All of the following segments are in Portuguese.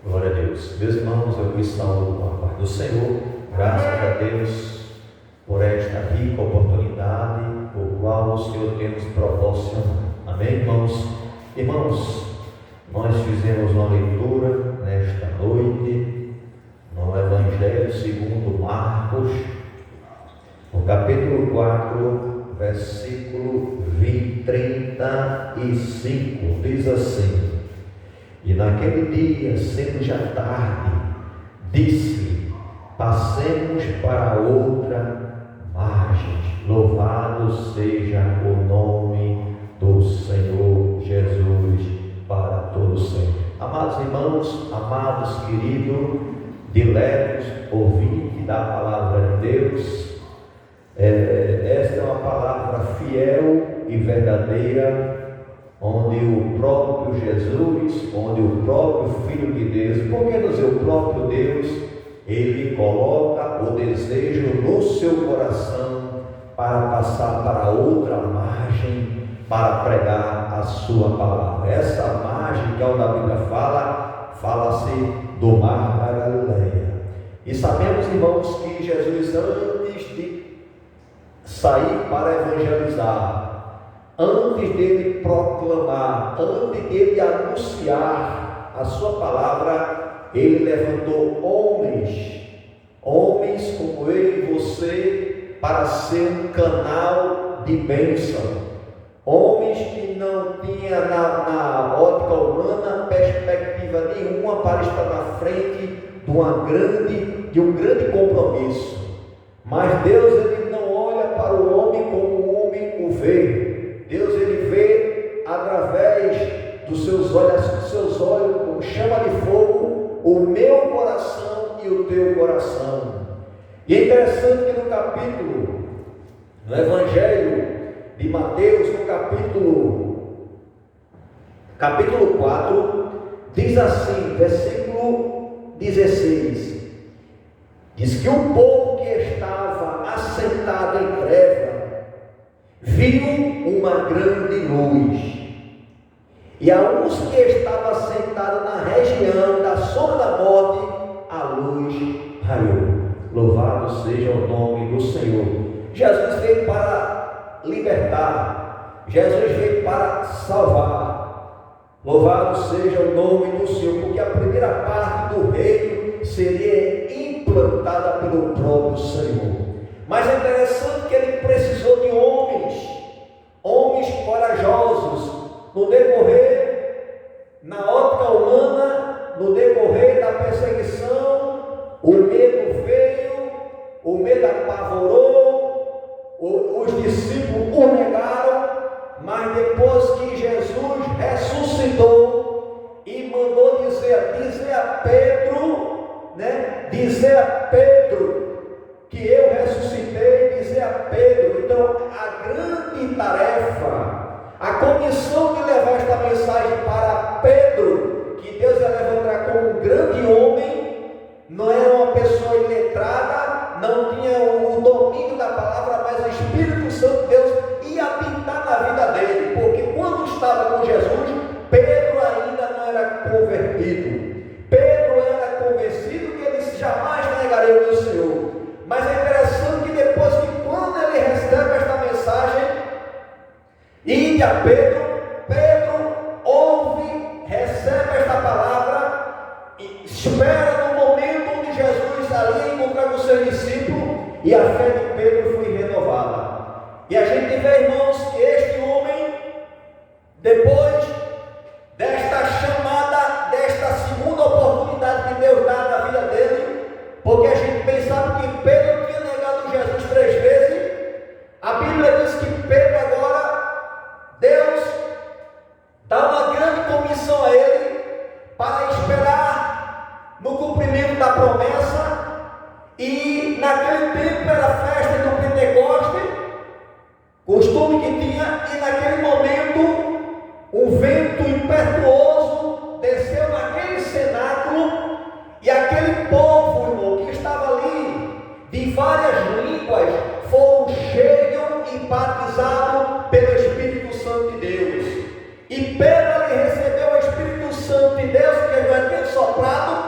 Glória a Deus. Meus irmãos, eu vos saúdo com a paz do Senhor. Graças a Deus por esta rica oportunidade, por qual o Senhor tem nos proporcionado. Amém, irmãos? Irmãos, nós fizemos uma leitura nesta noite no Evangelho segundo Marcos, no capítulo 4, versículo 35, diz assim: E naquele dia, sendo já tarde, disse: passemos para outra margem. Louvado seja o nome do Senhor Jesus para todos sempre. Amados irmãos, amados queridos, diletos ouvintes da palavra de Deus, esta é uma palavra fiel e verdadeira, onde o próprio Jesus, onde o próprio Filho de Deus, por que dizer o próprio Deus, Ele coloca o desejo no seu coração para passar para outra margem, para pregar a sua palavra. Essa margem que a Bíblia fala-se do mar da Galileia. E sabemos, irmãos, que Jesus, antes de sair para evangelizar, antes dele proclamar, antes dele anunciar a sua palavra, ele levantou homens como eu e você, para ser um canal de bênção. Homens que não tinham na ótica humana perspectiva nenhuma para estar na frente de um grande compromisso. Mas Deus, ele não olha para o homem como o homem o vê. Deus, ele vê através dos seus olhos como chama de fogo, o meu coração e o teu coração. E é interessante que no Evangelho de Mateus, no capítulo 4, diz assim, versículo 16, diz que o povo que estava assentado em treva viu uma grande luz, e a uns que estavam sentados na região da sombra da morte, a luz raiou. Louvado seja o nome do Senhor. Jesus veio para libertar, Jesus veio para salvar. Louvado seja o nome do Senhor, porque a primeira parte do reino seria implantada pelo próprio Senhor. Mas é interessante que ele precisou de homens corajosos, no decorrer, na ótica humana, no decorrer da perseguição. O medo veio, o medo apavorou, os discípulos o negaram, mas depois que Jesus ressuscitou e mandou dizer a Pedro que eu ressuscitei, dizer a Pedro. Então a grande tarefa, a comissão de levar esta mensagem para Pedro, que Deus ia levantar como um grande homem, não era uma pessoa iletrada, não tinha o domínio da palavra, mas o Espírito Santo de Deus ia habitar na vida dele, porque quando estava com Jesus, Pedro ainda não era convertido. Pedro era convencido que ele disse: jamais negarei o meu Senhor. Mas é interessante que depois que quando ele recebe esta mensagem, ide a Pedro ouve, recebe esta palavra, e espera no momento onde Jesus ali encontrar o seu discípulo, e a fé de Pedro foi renovada. E a gente vê, irmãos, que este homem, depois desta chamada, desta segunda oportunidade que Deus dá na vida dele, porque a gente pensava que Pedro tinha negado Jesus 3 vezes, a Bíblia diz que Pedro agora, Deus dá uma grande comissão a ele, para esperar no cumprimento da promessa. E naquele tempo era a festa do Pentecoste, costume que tinha, e naquele momento um vento impetuoso desceu naquele cenáculo, e aquele povo, irmão, que estava ali, de várias línguas, foram cheios e batizados pelo Espírito Santo de Deus. E Pedro, ele recebeu o Espírito Santo de Deus, que já tinha soprado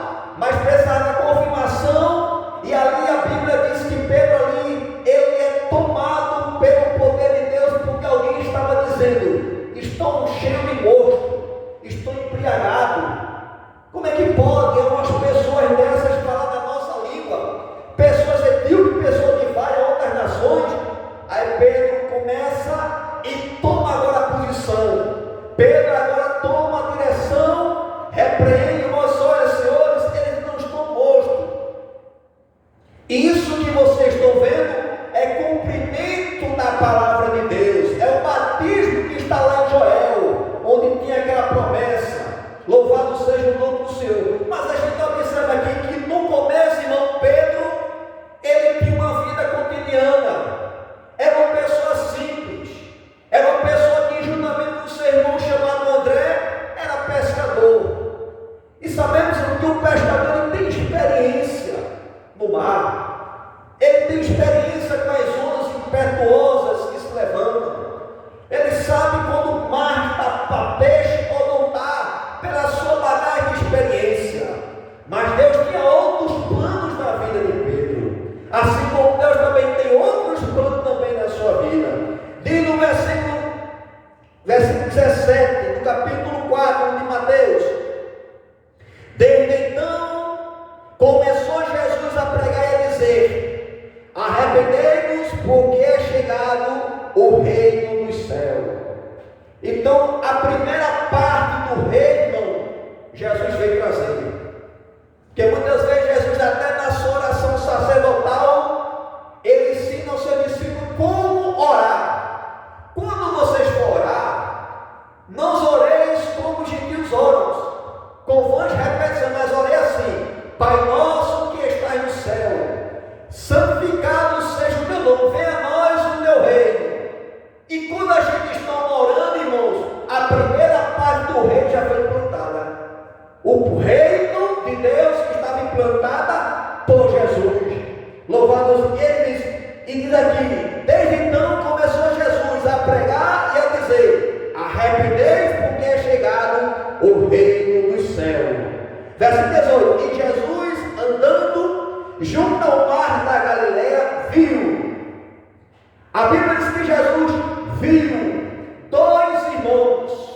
sabemos que o pescador ele tem experiência no mar. Ele tem experiência com as ondas impetuosas que se levantam. Ele sabe quando o mar está para peixe ou não está, pela sua bagagem de experiência. Mas Deus tinha outros planos na vida de Pedro. Assim como Deus também tem outros planos também na sua vida. Diz no versículo 17, do capítulo 4 de Mateus: desde então começou Jesus a pregar e a dizer: arrependei-vos, porque é chegado o reino dos céus. Então a primeira parte do reino Jesus veio trazer. Porque muitas vezes Jesus, até na sua oração sacerdotal, ele ensina ao seu discípulo como orar. Quando vocês for orar, não oreis como os gentios oram, com voz repetição, mas orei assim: Pai nosso que estás no céu, santificado seja o teu nome, venha a nós o teu reino. E quando a gente está orando, irmãos, a primeira parte do reino já foi implantada. O reino de Deus que estava implantada por Jesus. Louvado eles. E diz aqui: desde então começou Jesus a pregar e a dizer: arrependei-vos, porque é chegado o reino dos céus. Versículo 18: e Jesus, andando junto ao mar da Galileia, viu. A Bíblia diz que Jesus viu dois irmãos.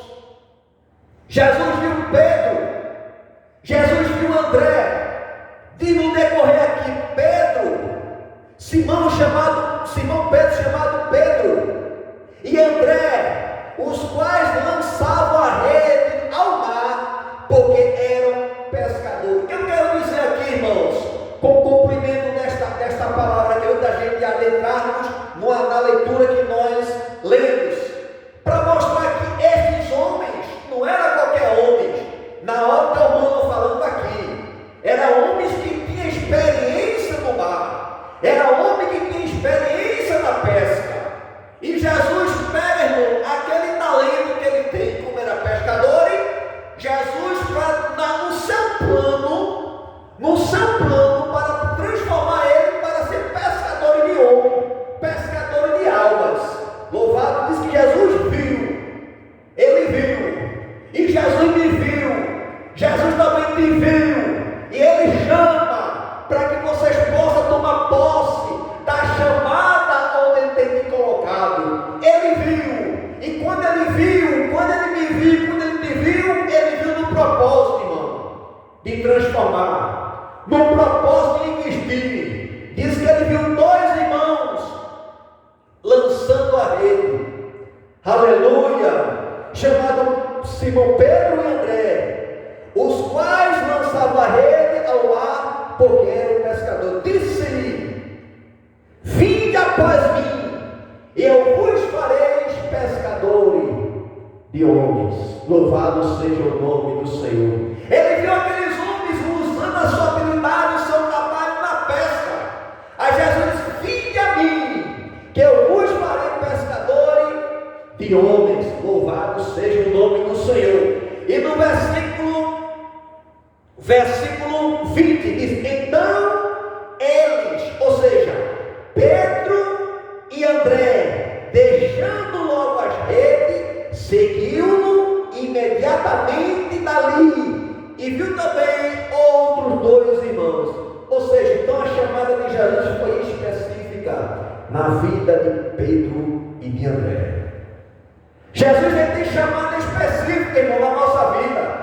Jesus viu Pedro, Jesus viu André. Diz no decorrer aqui: Pedro, Simão Pedro chamado Pedro, e André, os quais lançavam a rede ao mar, porque eram pescadores. O que eu quero dizer aqui, irmãos, com o cumprimento desta palavra, que é da gente adentrarmos na leitura que nós lemos, para mostrar que esses homens não eram qualquer homens, na ótica humana falando aqui, eram homens que tinham experiência no mar, era homem que tinha experiência na pesca. E Jesus pega, irmão, aquele talento que ele tem, como era pescador, Jesus no seu plano para transformar ele para ser pescador de homem, pescador de almas. Louvado, diz que Jesus viu, ele viu, e Jesus me viu, Jesus também te viu, e ele chama para que vocês possam tomar posse da chamada onde ele tem te colocado. Ele viu, e quando ele viu, quando ele me viu, quando ele te viu, ele viu no propósito, irmão, de transformar, no propósito de investir. Diz que ele viu dois irmãos lançando a rede, aleluia, chamado Simão Pedro e André, os quais lançavam a rede ao mar, porque eram pescadores. Disse-lhe: vinde após mim, e eu vos farei pescadores de homens. Louvado seja o nome do Senhor. Ele viu aqueles homens usando a sua habilidade, o seu trabalho na pesca. Aí Jesus disse: vinde a mim, que eu vos farei pescadores de homens. Louvado seja o nome do Senhor. E no versículo 20 diz: então eles, ou seja, Pedro e André, deixando logo as redes, seguiu-no imediatamente dali, e viu também outros dois irmãos. Ou seja, então a chamada de Jesus foi específica na vida de Pedro e de André. Jesus tem chamada específica, irmão, na nossa vida.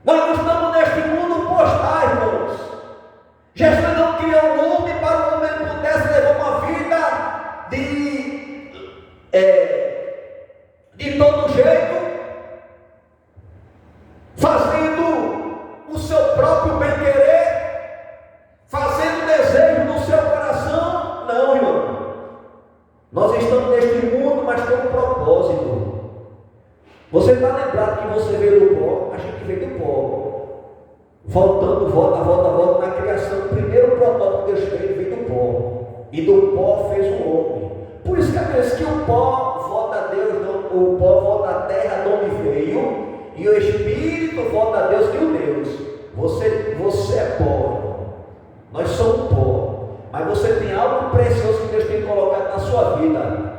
Nós não estamos neste mundo postar, irmãos. Jesus não criou um homem para que o homem pudesse levar uma vida de todo jeito, fazendo o seu próprio bem-querer, fazendo desejo no seu coração. Não, irmão. Nós estamos neste mundo, mas tem um propósito. Você está lembrado que você veio do pó? A gente veio do pó. Volta na criação. O primeiro protótipo que Deus fez veio do pó. E do pó fez o homem. Por isso que a Deus que o pó volta a Deus, o pó volta à terra de onde veio, e o Espírito volta a Deus que o Deus. Você é pó, nós somos pó, mas você tem algo precioso que Deus tem colocado na sua vida.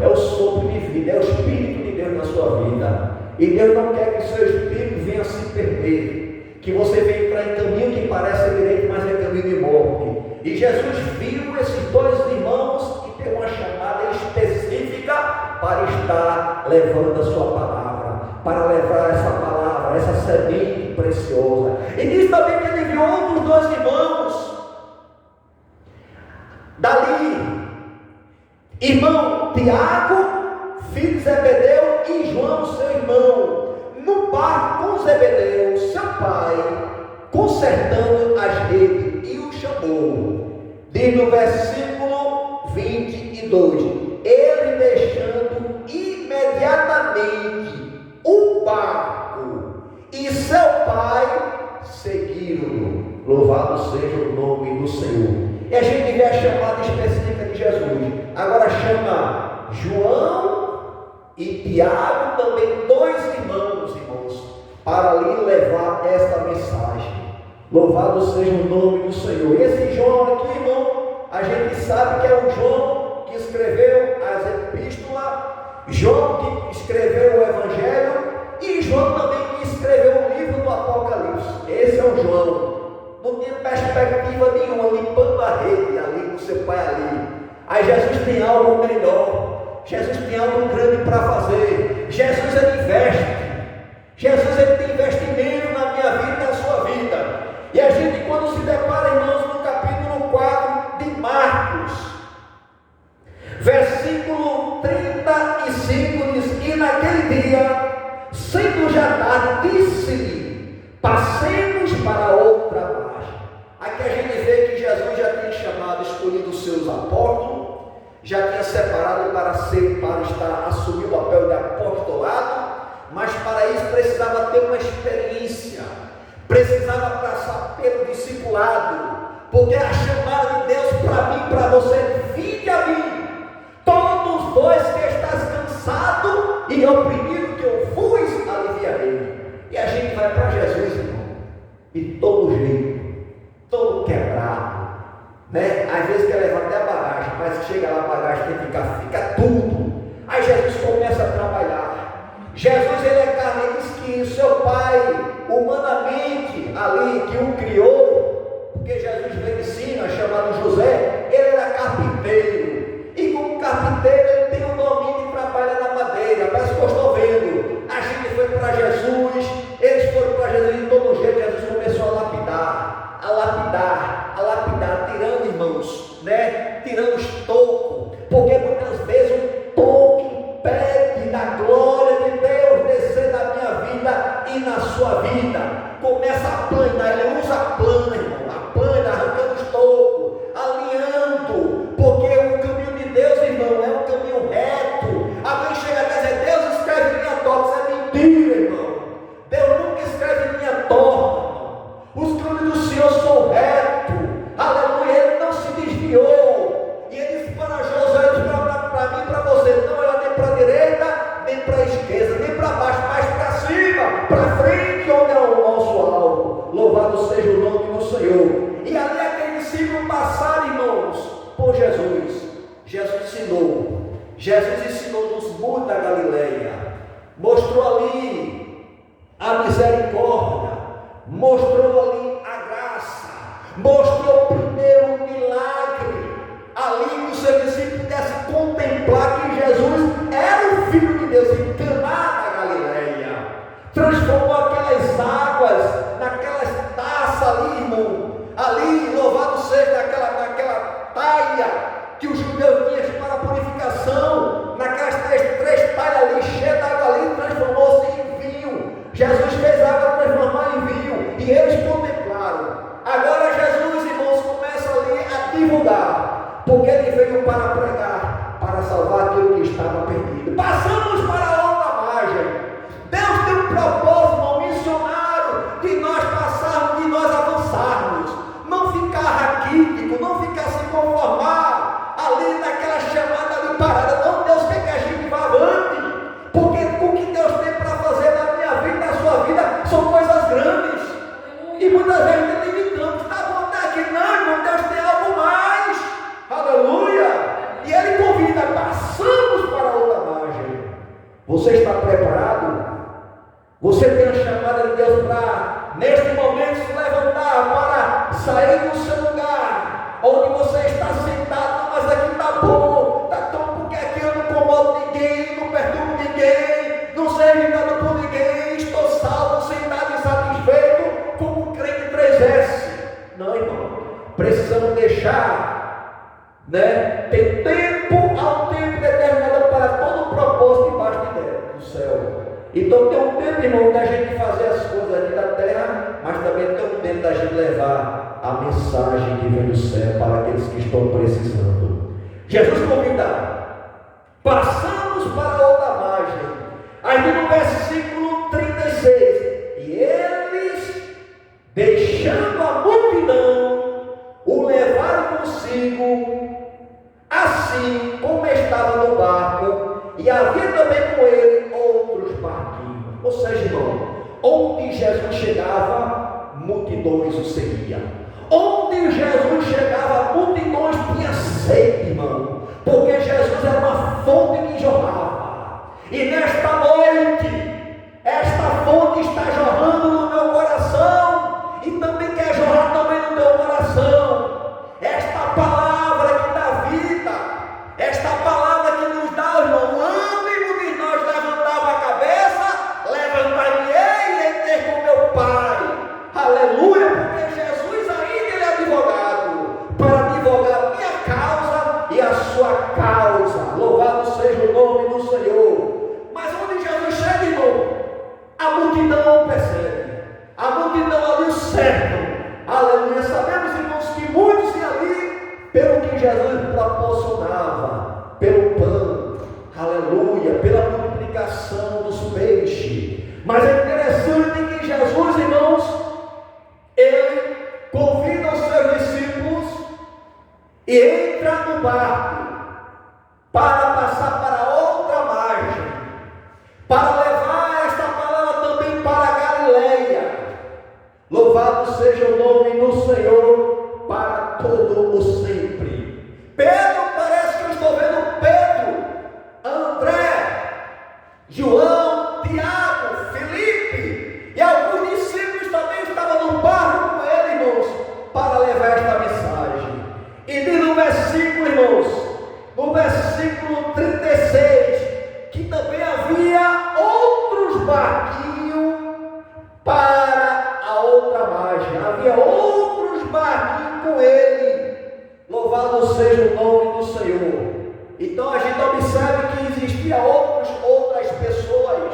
É o sopro de vida, é o Espírito de Deus na sua vida. E Deus não quer que o seu Espírito venha se perder, que você venha entrar em caminho que parece direito, mas é caminho de morte. E Jesus viu esses dois irmãos e deu uma chamada específica para estar levando a sua palavra, para levar essa palavra, essa semente preciosa. E diz também que ele viu outros dois irmãos dali, irmão Tiago, filho de Zebedeu, e João, seu irmão, no barco com Zebedeu, seu pai, consertando as redes, e o chamou. Diz no versículo 22, ele deixando imediatamente o barco e seu pai seguiram-no. Louvado seja o nome do Senhor. E a gente vê a chamada específica de Jesus. Agora chama João e Tiago, também dois irmãos, para ali levar esta mensagem. Louvado seja o nome do Senhor. Esse João aqui, irmão, a gente sabe que é o João que escreveu as epístolas, João que escreveu o Evangelho, e João também que escreveu o livro do Apocalipse. Esse é o João. Não tinha perspectiva nenhuma, limpando a rede ali com seu pai ali. Aí Jesus tem algo melhor, Jesus tem algo grande para fazer. Jesus ele investe, Jesus ele tem investimento na minha vida e na sua vida. E a gente, quando se depara, irmãos, no capítulo 4 de Marcos, versículo 35 diz: e naquele dia, sendo já tarde, disse-lhe: passemos para outra margem. Aqui a gente vê que Jesus já tinha chamado, escolhido os seus apóstolos, já tinha separado para assumir o papel de apostolado, mas para isso precisava ter uma experiência, precisava passar pelo discipulado, porque a chamada de Deus para mim, para você: vinde a mim, todos vós que estás cansado e oprimido, que eu vos aliviarei. E a gente vai para Jesus, irmão, e todo jeito, todo quebrado, né? Às vezes quer levar até a bagagem, mas chega lá a bagagem tem que fica tudo. Aí Jesus começa a trabalhar. Jesus ele é carne, ele diz que o seu pai, humanamente ali, que o criou, porque Jesus veio de Sina, chamado José, ele era carpinteiro, e como carpinteiro ele tem o domínio de trabalhar na madeira. Parece que eu estou vendo, a gente foi para Jesus, eles foram para Jesus de todo jeito. Jesus começou a lapidar, tirando, irmãos, né? Tirando os tocos, porque muitas vezes um toco impede da glória de Deus descer na minha vida e na sua vida. Começa a planar, ele usa a plana, irmão, a plana, arrancando os tocos, alinhando, porque o caminho de Deus, irmão, é um caminho reto. Alguém chega a dizer: Deus escreve em minha torta. Isso é mentira, irmão. Deus nunca escreve em minha torta. Os caminhos do Senhor são retos, aleluia. Ele não se desviou, e ele disse para Josué, para mim e para você: não olha nem para a direita, nem para a esquerda, nem para baixo, mas para cima, para frente, onde é o nosso alvo. Louvado seja o nome do Senhor. E ali aquele discípulo passaram, irmãos, por Jesus. Jesus ensinou nos montes da Galileia, mostrou ali a misericórdia, mostrou ali a graça, mostrou o primeiro milagre, ali que o seu discípulo pudesse contemplar que Jesus era o Filho de Deus em Caná da Galileia. Transformou aquelas águas naquelas taças ali, irmão, ali, louvado seja, naquela talha que os judeus tinham para a purificação, naquelas três talhas ali, cheias d'água ali, transformou-se em vinho. Jesus fez a água transformar em vinho, e eles contemplaram. Agora Jesus, irmãos, começa ali a divulgar, porque ele veio para pregar, para salvar aquilo que estava perdido. Passamos para outra margem. Deus tem um propósito, irmão, missionário, de nós passarmos, de nós avançarmos, não ficar raquítico, não ficar se conformar ali naquela chamada ali parada. Não, Deus quer que a gente vá avante, porque o que Deus tem para fazer na minha E muitas vezes nós limitamos, está bom até aqui, não, irmão, Deus tem algo mais, aleluia. E Ele convida, passamos para outra margem. Você está preparado? Você tem a chamada de Deus para, neste momento, se levantar, para sair do seu lugar, onde você está sentado, mas aqui está bom, está tão, porque aqui eu não incomodo ninguém, não perturbo ninguém, não sei irritado por ninguém, estou salvo, sentado e satisfeito, como um crente 3S. Não, irmão, precisamos deixar, ter tempo ao tempo determinado para todo o propósito debaixo do céu. Então tem um tempo, irmão, da gente fazer as coisas aqui da terra, mas também tem um tempo da gente levar a mensagem que vem do céu para aqueles que estão precisando. Jesus convida, passamos para outra margem. Aí no versículo 36, e eles, deixando a multidão, o levaram consigo, assim como estava no barco, e havia também com ele outros barquinhos. Ou seja, irmão, onde Jesus chegava, multidões o seguiam. Onde Jesus chegava, multidões tinham sede, irmão, porque Jesus era uma fonte que jorrava. E nesta noite, esta fonte está jorrando no meu coração, e também quer jorrar também no teu coração. Esta palavra que dá vida, esta palavra que nos dá, irmão, ânimo de nós levantar a cabeça, levantar-me-ei e ter com meu Pai. Aleluia, porque Jesus ainda ele é advogado, para advogar minha causa e a sua causa. Louvado seja o nome do Senhor. Mas onde Jesus chega, irmão, a multidão percebe, a multidão ali o cercam. Aleluia, sabemos, irmãos, que muitos iam ali pelo que Jesus proporcionava, pelo pão, aleluia, pela multiplicação dos peixes. Mas é interessante que Jesus, irmãos, ele convida os seus discípulos e entra no barco para passar para outra margem, para levar esta palavra também para a Galileia. Louvado seja o nome do Senhor para todo o sempre. Pedro, parece que eu estou vendo Pedro, André, João, Tiago, Felipe e alguns discípulos também estavam no barco com ele, irmãos, para levar esta mensagem. E diz no versículo, irmãos, no versículo 36, que também havia outros barquinhos para a outra margem. Havia outros barquinhos com ele. Louvado seja o nome do Senhor. Então a gente observa que existia outras pessoas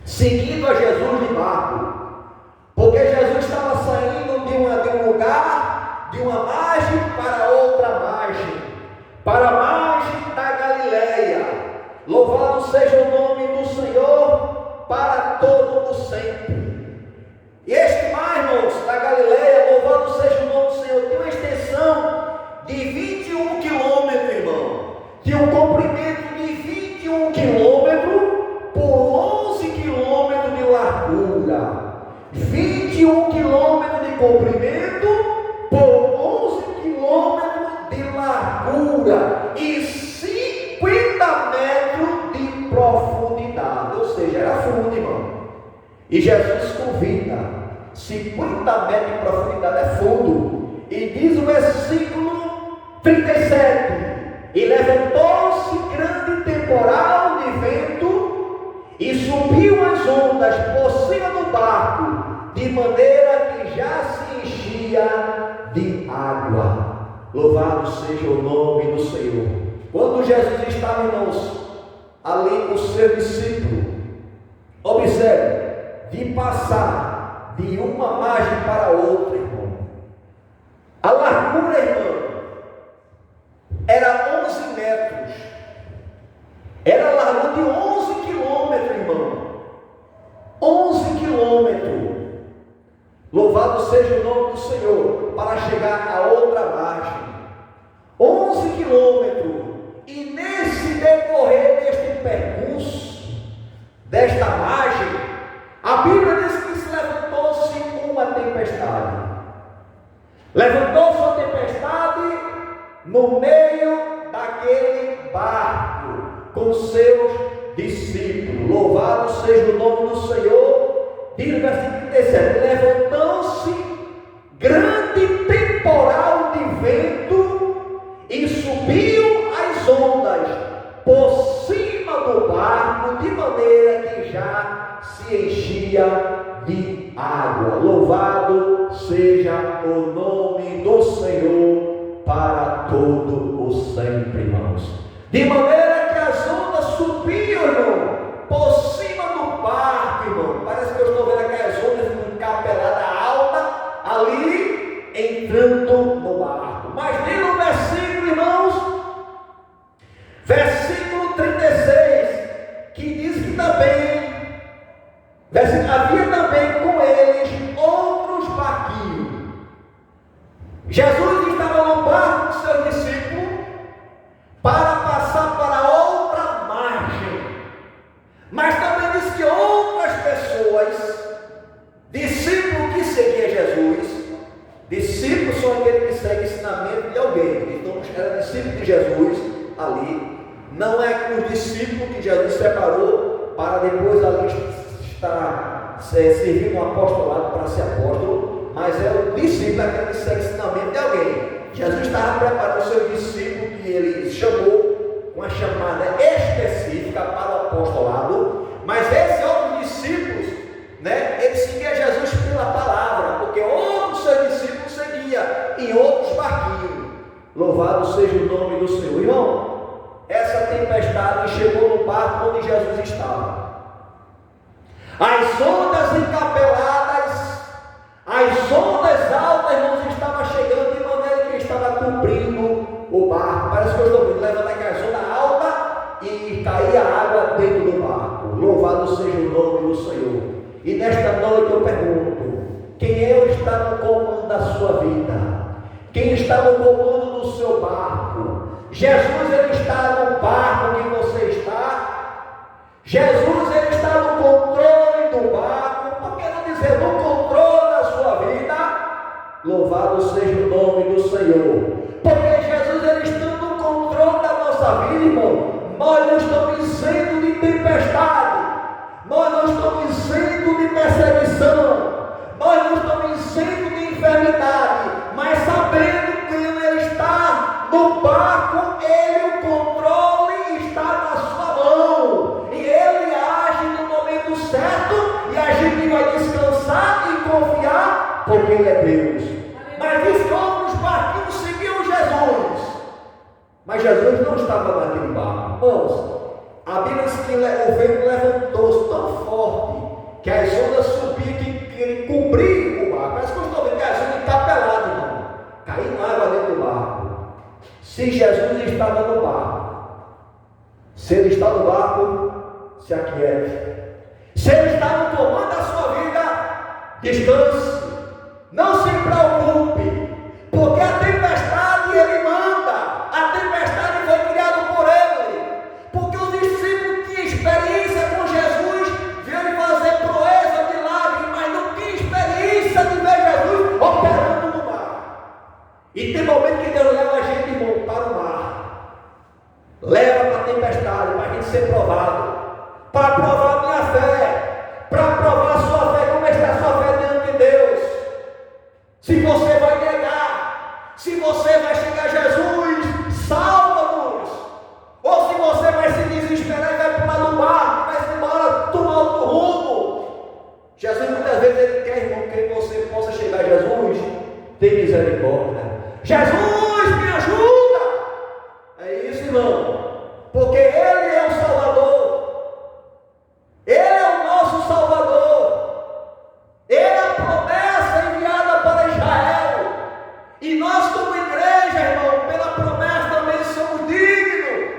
seguindo a Jesus de barco, porque Jesus estava saindo de um lugar, de uma margem para outra margem, para a margem da Galileia. Louvado seja o nome do Senhor para todo o sempre. E este mar, irmãos, da Galileia, louvado seja o nome do Senhor, tem uma extensão de 21 quilômetros, irmão. Tinha um comprimento de 21 quilômetros por 11 quilômetros de largura. 21 quilômetros de comprimento por 11 quilômetros de largura e 50 metros de profundidade. Ou seja, era fundo, irmão. E Jesus convida, 50 metros de profundidade é fundo. E diz o versículo 37, e levantou-se grande temporal de vento, e subiu as ondas por cima do barco, de maneira que já se enchia de água. Louvado seja o nome do Senhor. Quando Jesus estava, irmãos, ali com o seu discípulo, observe, de passar de uma margem para outra, irmão. A largura, irmão, era 11 metros. Era a largura de 11 quilômetros, irmão. 11 quilômetros. Louvado seja o nome do Senhor, para chegar a outra margem. 11 quilômetros. E nesse decorrer deste percurso, desta margem, a Bíblia diz que se levantou-se diz no versículo 37, levantou-se grande temporal de vento e subiu as ondas por cima do barco, de maneira que já se enchia de água. Louvado seja o nome do Senhor para todo o sempre, irmãos. De maneira que as ondas subiam, irmão, por cima do barco, irmão. Parece que eu estou vendo aquelas ondas com capelada alta ali entrando no barco. Mas nem no versículo, irmãos, versículo 36, que diz que também havia também com eles outros barquinhos. Jesus estava no barco com seus discípulos para passar para outra margem. Mas também diz que outras pessoas, discípulos que seguiam Jesus, discípulos são aqueles que seguem o ensinamento de alguém. Então era discípulo de Jesus ali. Não é os discípulos que Jesus separou para depois ali estar servindo um apostolado para ser apóstolo, mas é o discípulo aquele que segue o ensinamento de alguém. Jesus estava preparando o seu discípulo, que ele chamou com uma chamada específica para o apostolado, mas esses outros discípulos, eles seguiam Jesus pela palavra, porque outros seus discípulos seguiam em outros barquinhos. Louvado seja o nome do Senhor. Irmão, essa tempestade chegou no barco onde Jesus estava. As ondas encapeladas, as ondas altas não estavam chegando de maneira que estava cobrindo o barco. Parece que eu estou vendo, levando aquela onda alta e caía água dentro do barco. Louvado seja o nome do Senhor. E nesta noite eu pergunto: quem está no comando da sua vida? Quem está no comando do seu barco? Jesus, ele está no barco que você está? Jesus, ele está no controle do barco? Por que não dizer no controle da sua vida? Louvado seja o nome do Senhor. Porque Jesus, ele está no controle da nossa vida, irmão. Nós não estamos isento de tempestade, nós não estamos isentos de perseguição, nós não estamos isentos de enfermidade, mas sabendo que ele está no barco, o controle está na sua mão, e ele age no momento certo, e a gente vai descansar e confiar, porque ele é Deus. Mas diz que outros barquinhos seguiam Jesus, mas Jesus não estava naquele barco. Irmãos, a Bíblia diz que o vento levantou-se tão forte que as ondas subiam que cobriam o barco. Parece que eu estou vendo que as ondas encapeladas, irmão, caindo água dentro do barco. Se Jesus estava no barco, se ele está no barco, se aquiete. Se ele está no comando da sua vida, descanse, não se preocupe, porque a tempestade ele manda, a tempestade foi criada por ele, porque os discípulos tinham experiência com Jesus, viram ele fazer proeza, milagre, mas não tinham experiência de ver Jesus operando no mar. E tem momento que Deus leva a gente, irmão, para o mar, leva para a tempestade, para a gente ser provado, para provar a minha fé, para provar a sua fé, como está a sua fé diante de Deus. Se você vai negar, se você vai chegar a Jesus, salva-nos, ou se você vai se desesperar e vai pular no barco, vai se embora, tomar outro rumo. Jesus muitas vezes ele quer, irmão, que você possa chegar a Jesus, tem misericórdia. Jesus, me ajuda! É isso, irmão, porque ele é o Salvador, ele é o nosso Salvador, ele é a promessa enviada para Israel, e nós como igreja, irmão, pela promessa também somos dignos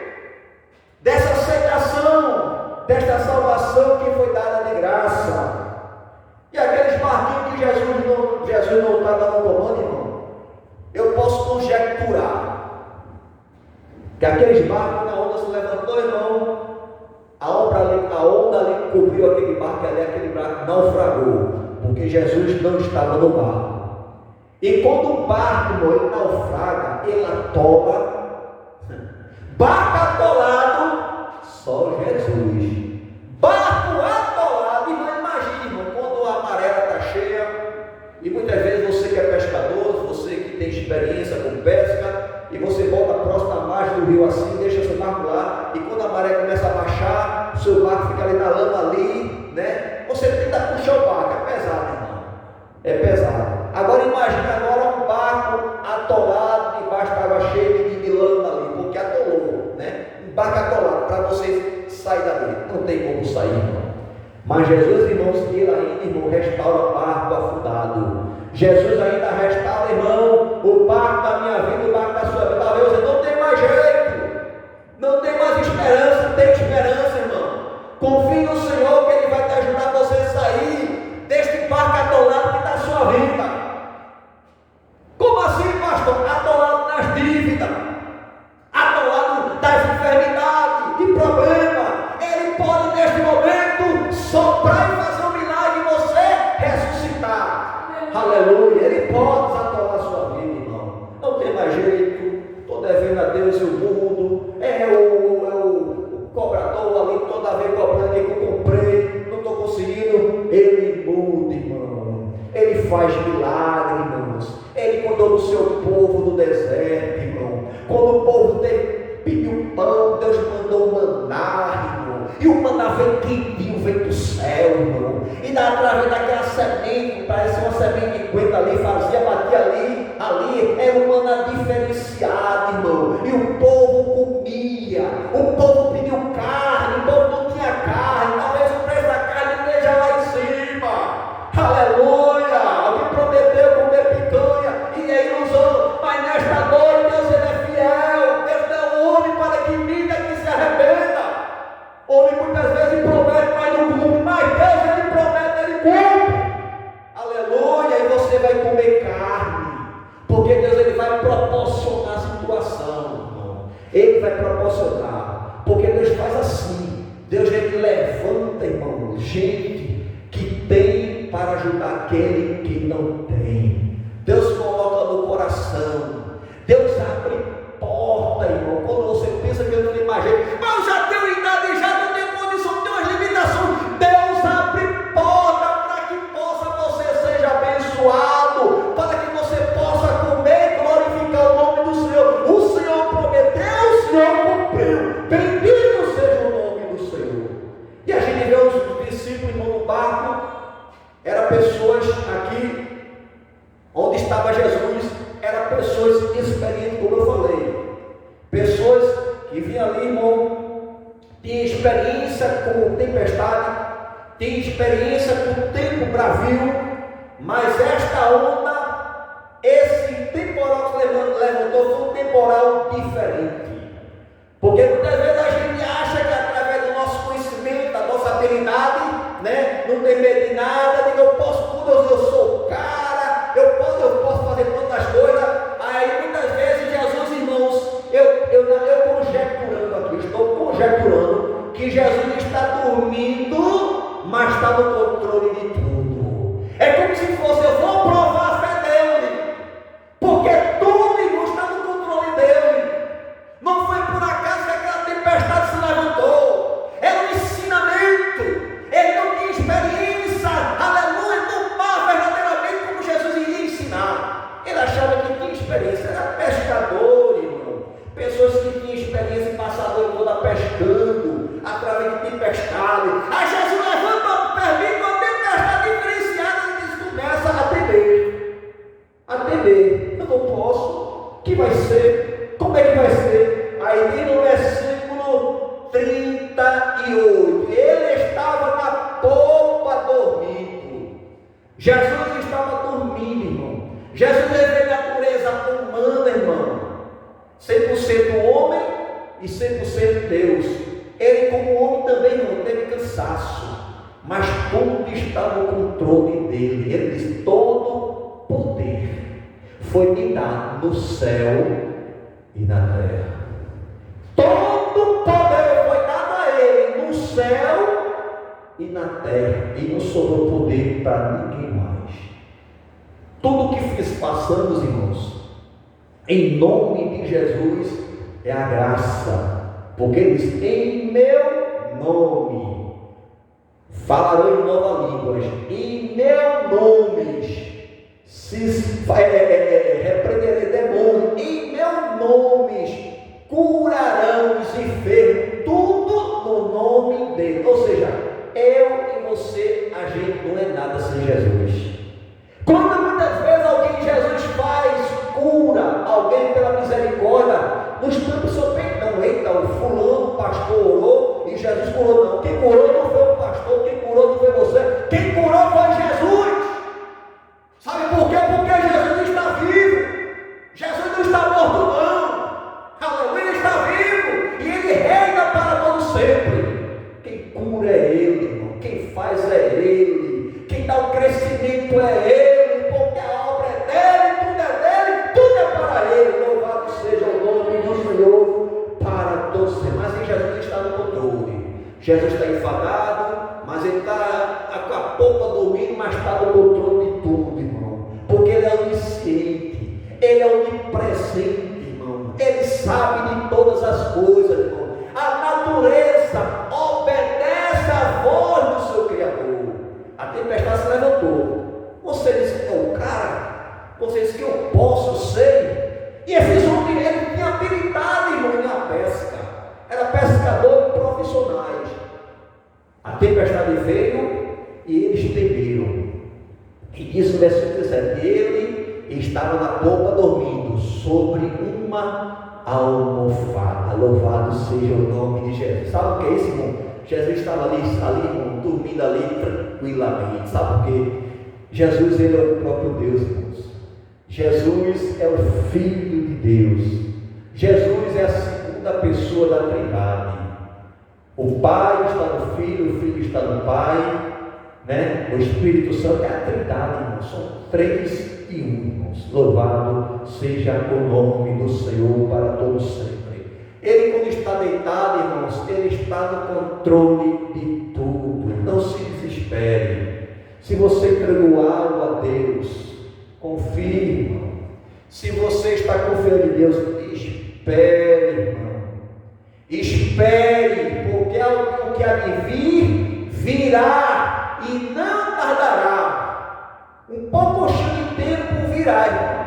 dessa aceitação, desta salvação que foi dada de graça. E aqueles barquinhos que Jesus não estava no comando, irmão, eu posso conjecturar que aqueles barcos, na onda se levantou, irmão, a onda ali cobriu aquele barco ali, aquele barco naufragou, porque Jesus não estava no barco. E quando o barco, irmão, ele naufraga, ele atola, barco atolado, só Jesus. Barco atolado, irmão, imagina, irmão, quando tem experiência com pesca, e você bota próximo à margem do rio assim, deixa seu barco lá, e quando a maré começa a baixar, o seu barco fica ali na lama ali, né? Você tenta puxar o barco, é pesado, irmão. É pesado. Agora imagine agora um barco atolado debaixo da água cheia de lama ali, porque atolou, né? Um barco atolado, para você sair dali, não tem como sair, irmão. Mas Jesus, irmãos, ele ainda, irmão, restaura o barco afundado. Jesus ainda restaura, irmão, o barco da minha vida, o barco da sua vida. Talvez você não tem mais jeito, não tem mais esperança. Tem esperança, irmão. Confie no Senhor que Ele vai te ajudar a você sair deste barco atolado que está a sua vida. Como assim, pastor? Atolado nas dívidas, atolado das enfermidades e problemas. Ele pode neste momento soprar e fazer um milagre e você ressuscitar. Aleluia. Ele pode atolar a sua vida, irmão. Não tem mais jeito. Estou devendo a Deus e o mundo. É o cobrador ali toda vez cobrando que eu comprei. Não estou conseguindo. Ele muda, irmão. Ele faz milagre, irmãos. Ele cuidou do seu povo no deserto, irmão. Quando o povo pediu pão, Deus mandou maná, irmão. E o maná veio quentinho, veio do céu, irmão. E através daquela semente, parece uma semente de coentro ali, batia ali, era um maná diferenciado, irmão. E o povo comia, o povo pediu carne, o povo não tinha carne, talvez o preço da carne esteja lá em cima. Aleluia! Alguém prometeu comer picanha e é ilusão, mas nesta noite Deus ele é fiel. Deus não é homem para que minta, que se arrependa. Homem muitas vezes promete, mas não cumpre. Mas Deus ele promete, ele cumpre. Aleluia! E você vai comer carne, porque Deus ele vai proporcionar a situação, irmão. Ele vai proporcionar, porque Deus faz assim. Deus ele levanta, irmão, gente que tem para ajudar aquele que não tem. Deus coloca no coração. Deus abre porta, irmão. Quando você pensa que eu não imagino, mas eu já tenho idade, já não tenho condição, tenho as limitações. Deus abre porta para que possa você seja abençoado, para que você possa comer e glorificar o nome do Senhor. O Senhor prometeu, o Senhor cumpriu. Bendito seja o nome do Senhor. E a gente vê os discípulos, irmão, no barco. Eram pessoas aqui onde estava Jesus, eram pessoas experientes, como eu falei, pessoas que vinham ali, irmão, tinham experiência com tempestade, tinham experiência com tempo bravio, mas esta onda, esse temporal que levantou foi um temporal diferente, porque muitas vezes a gente acha que através do nosso conhecimento, da nossa habilidade, né, não tem medo de nada, digo, eu posso tudo, eu sou o cara, eu posso fazer todas as coisas. Aí muitas vezes Jesus, irmãos, eu conjecturando aqui, estou conjecturando que Jesus está dormindo, mas está no controle de tudo. É como se fosse, eu vou provar a fé dele, porque tudo, irmão, está no controle dele. Não foi por acaso que aquela tempestade se levantou, era um ensinamento. Ele não tinha experiência, aleluia, no mar verdadeiramente como Jesus iria ensinar. Ele achava que tinha experiência, era pescador, irmão. Pessoas que tinham experiência e passaram toda pescando, através de tempestade. Aí Jesus levanta, permite uma tempestade diferenciada e diz, começa a temer. Eu não posso, o que vai ser? Como é que vai ser? Aí diz no versículo 38, ele estava na popa dormindo. Jesus estava dormindo, irmão. Jesus é a natureza humana, irmão, 100% homem e 100% Deus. Ele como homem também não teve cansaço, mas tudo está no controle dele. Ele diz, todo poder foi me dado no céu e na terra. Todo poder foi dado a ele no céu e na terra, e não sobrou poder para ninguém mais. Tudo que passamos, irmãos, em nome de Jesus, é a graça, porque ele diz, em meu nome falarão em nova língua, em meu nome repreenderei Quando muitas vezes alguém, Jesus faz, cura alguém pela misericórdia, nos campos só tem, não, eita, o fulano, o pastor orou e Jesus curou, não. Quem curou não foi o pastor, quem curou não foi você, quem curou foi Jesus. Sabe por quê? Porque Jesus está vivo. Jesus não está morto, não. Aleluia, ele está vivo e ele reina para todo sempre. Quem cura é ele, irmão. Quem faz é ele. Quem dá o crescimento é ele, porque a obra é dele, tudo é para ele. Louvado seja o nome do Senhor para todos sempre. Mas Jesus está no controle. Jesus está enfadado, mas ele está com a polpa dormindo, mas está no controle de tudo, irmão. Porque ele é onisciente, ele é onipresente, irmão. Ele sabe de todas as coisas, irmão. A natureza obedece à voz do seu Criador. A tempestade se levantou. Você disse que é o cara. Você disse que eu posso ser. E esses homens, ele tinha habilidade, irmão, na pesca. Era pescador profissionais. A tempestade veio e eles temeram. E diz no versículo 17: ele estava na polpa dormindo sobre uma almofada. Louvado seja o nome de Jesus. Sabe o que é isso, irmão? Jesus estava ali, irmão, dormindo ali tranquilamente. Sabe por quê? Jesus, ele é o próprio Deus, irmãos. Jesus é o Filho de Deus. Jesus é a segunda pessoa da Trindade. O Pai está no Filho, o Filho está no Pai, né? O Espírito Santo é a Trindade, irmãos. São 3 e 1, irmãos. Louvado seja o nome do Senhor para todos sempre. Ele, quando está deitado, irmãos, ele está no controle de tudo. Não se desespere. Se você entregou algo a Deus, confie, irmão. Se você está confiando em Deus, espere, irmão. Espere, porque o que há de vir, virá e não tardará. Um pouquinho de tempo virá, irmão.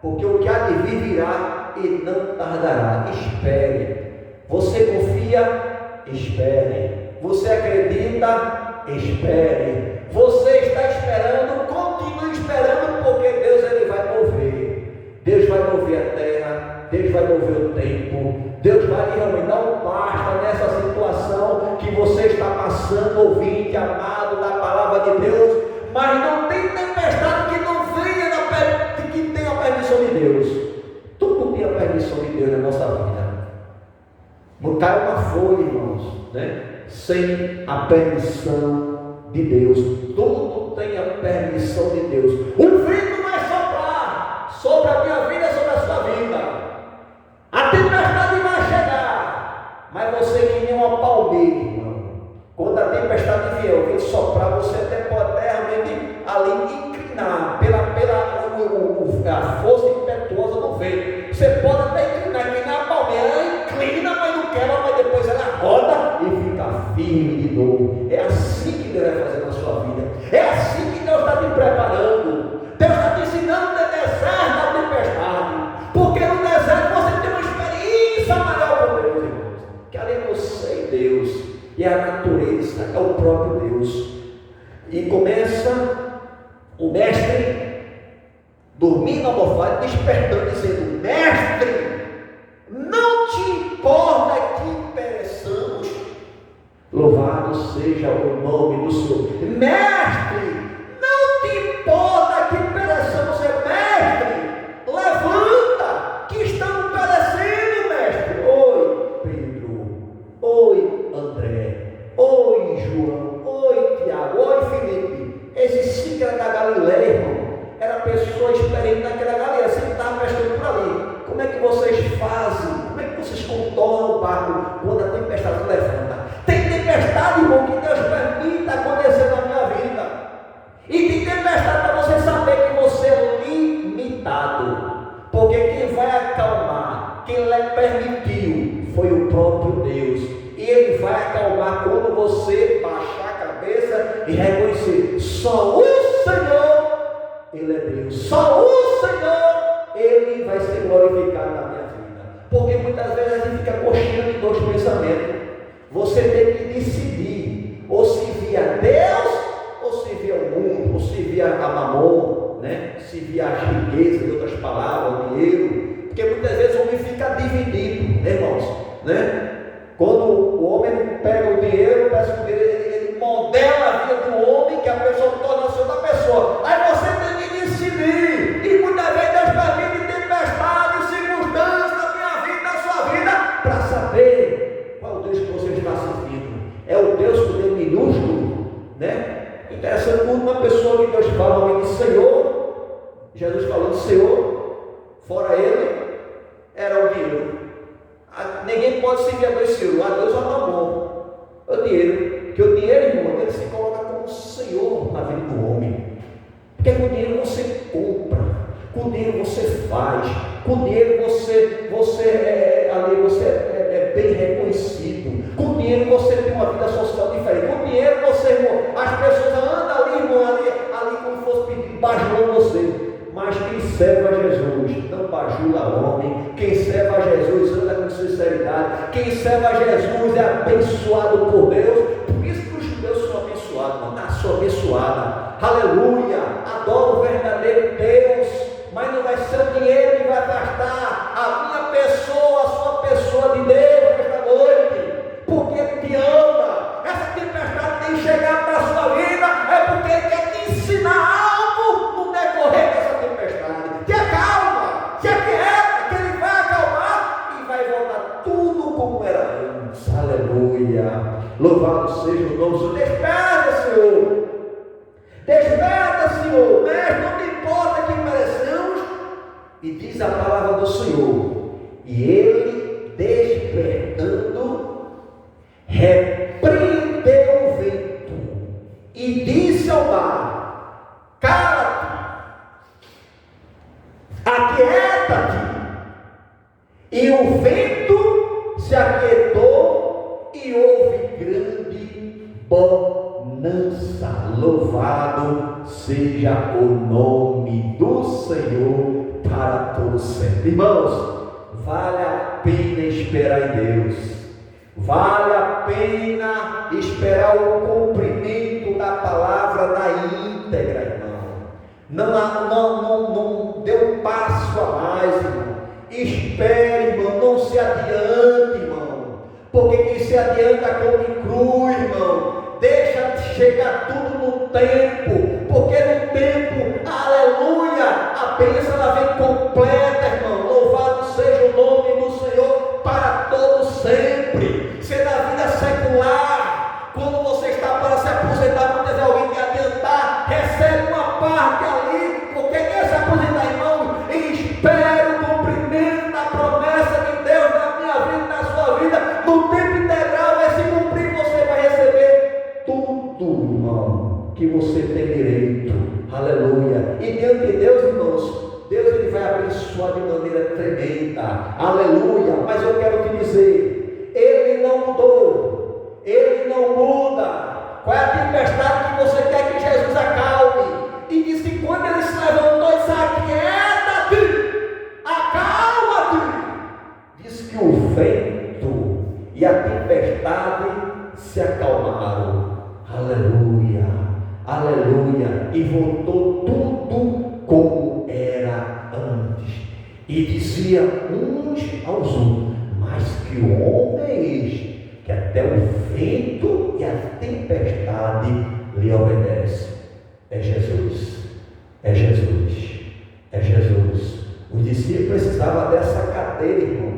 Porque o que há de vir, virá e não tardará. Espere. Você confia? Espere. Você acredita? Espere. Você está esperando? Continue esperando, porque Deus, ele vai mover. Deus vai mover a terra. Deus vai mover o tempo. Deus vai realmente dar um basta nessa situação que você está passando, ouvinte amado da palavra de Deus. Mas não tem tempestade que não venha que tenha a permissão de Deus. Tudo tem a permissão de Deus na nossa vida. Não cai uma folha, irmãos, né? Sem a permissão de Deus. Tudo tem a permissão de Deus. O vento vai soprar sobre a minha vida, sobre a sua vida. A tempestade vai chegar, mas você que nem uma palmeira, irmão. Quando a tempestade vier, o vento soprar, você até pode realmente ali inclinar pela a força impetuosa do vento. Você pode até inclinar, que nem a palmeira, ela inclina, mas não quebra, mas depois ela roda e fica firme de novo. É assim que Deus vai fazer na sua vida. É assim que Deus está te preparando. Deus está te ensinando no deserto da tempestade. Porque no deserto você tem uma experiência maior com Deus, irmãos. Que ali é você e Deus. E a natureza é o próprio Deus. E começa o mestre dormindo na almofada, despertando, dizendo: mestre, não te importa que pereçamos? Louvado seja o nome do Senhor. Mestre, não te importa que pereçamos? Mestre, levanta, que estamos perecendo, mestre. Oi, Pedro. Oi, André. Oi, João. Oi, Tiago. Oi, Felipe. Esses 5 eram da Galileia, irmão. Era pessoa experiente naquela galera, sempre estava pescando por ali. Como é que vocês fazem? Como é que vocês contornam o barco quando a tempestade se levanta? Tem tempestade, irmão, que Deus permita acontecer na minha vida. E tem tempestade para você saber que você é limitado. Porque quem vai acalmar, quem lhe permitiu, foi o próprio Deus. E Ele vai acalmar quando você baixar a cabeça e reconhecer: só o Senhor, Ele é Deus. Só o Senhor, Ele vai ser glorificado na minha vida. Porque muitas vezes a gente fica coxinhando em 2 pensamentos. Você tem que decidir, ou se via Deus, ou se via o mundo, ou se via a mamon, né, se via as riquezas, em outras palavras, o dinheiro, porque muitas vezes o homem fica dividido, né, irmãos, né? Quando o homem pega o dinheiro, ele modela a vida do homem, que a pessoa torna-se outra pessoa. Aí você tem que decidir, e muitas vezes Deus permite tempestade, circunstâncias na minha vida, na sua vida, para saber qual é o Deus que você está servindo. É o Deus com D minúsculo, né? Interessante, quando uma pessoa que Deus fala, o nome de Senhor, Jesus falando Senhor, fora ele, era o dinheiro. Ninguém pode seguir a Deus Senhor, a Deus é o Mamon, o dinheiro, porque o dinheiro, irmão, ele se coloca como Senhor na vida do homem, porque com o dinheiro você compra, com o dinheiro você faz, com o dinheiro você é bem reconhecido, com o dinheiro você tem uma vida social diferente, com o dinheiro você, irmão, as pessoas andam ali, irmão, ali como fosse pedindo, bajulando você. Mas quem serve a Jesus não bajula homem, quem serve a Jesus anda com sinceridade, quem serve a Jesus é abençoado por Deus. Por isso que os judeus são abençoados, a nação abençoada, aleluia, adora o verdadeiro Deus, mas não vai ser o dinheiro que vai afastar a minha pessoa, a sua pessoa de Deus nesta noite, porque Ele te ama. Essa tempestade tem chegado na sua vida, é porque Ele quer te ensinar algo no decorrer dessa tempestade. Te acalma, te aquieta, que Ele vai acalmar e vai voltar tudo como era antes. Aleluia, louvado seja o nome do Senhor. Desperta, Senhor, desperta, Senhor, mestre, não te importa que merecemos. E diz a palavra do Senhor, e Ele despertando repreendeu o vento e disse ao mar: cala-te, aquieta-te. E o vento se aquietou e houve grande bonança. Louvado seja o nome do Senhor para todos sempre. Irmãos, vale a pena esperar em Deus, vale a pena esperar o cumprimento da palavra na íntegra, irmão. Não dê um passo a mais, irmão. Espere, irmão, não se adiante, irmão, porque quem se adianta come cru, irmão. Deixa chegar tudo no tempo, porque no tempo, aleluia, a bênção ela vem completa, irmão. Louvado seja o nome do Senhor para todo sempre. Se na vida secular, quando você está para se aposentar, muitas vezes alguém quer adiantar, recebe uma parte ali, porque quer se aposentar, irmão, e espere o cumprimento da promessa de Deus na minha vida, na sua vida, no tempo integral vai se cumprir, você vai receber tudo, irmão, que você tem direito, aleluia. E diante de Deus, irmãos, Deus ele vai abençoar de maneira tremenda, aleluia. Mas eu quero te dizer, Ele não mudou, Ele não muda. Qual é a tempestade que você quer que Jesus acalme? E diz que quando Ele se levantou e disse: aquieta-te, acalma-te, diz que o vento e a tempestade se acalmaram, aleluia, aleluia, e voltou tudo como era antes. E dizia uns aos outros: mas que homens, que até o vento e a tempestade lhe obedecem. É Jesus, é Jesus, é Jesus. Os discípulos precisavam dessa cadeira, irmão,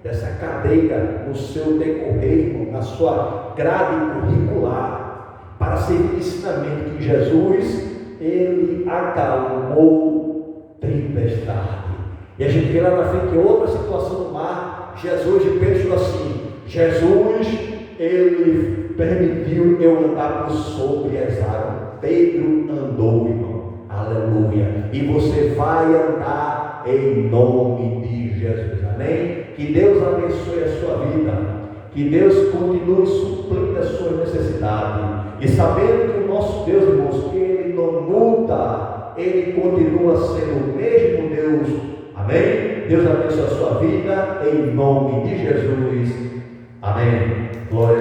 dessa cadeira no seu decorrer, irmão, na sua grade curricular, para servir de ensinamento que Jesus, ele acalmou tempestade. E a gente vê lá na frente outra situação no mar. Jesus, de Pedro, assim: Jesus, ele permitiu eu andar por sobre as águas. Pedro andou, irmão, aleluia. E você vai andar em nome de Jesus, amém? Que Deus abençoe a sua vida, que Deus continue suprindo as suas necessidades, e sabendo que o nosso Deus, irmãos, que Ele não muda, Ele continua sendo o mesmo Deus, amém? Deus abençoe a sua vida, em nome de Jesus, amém. Glória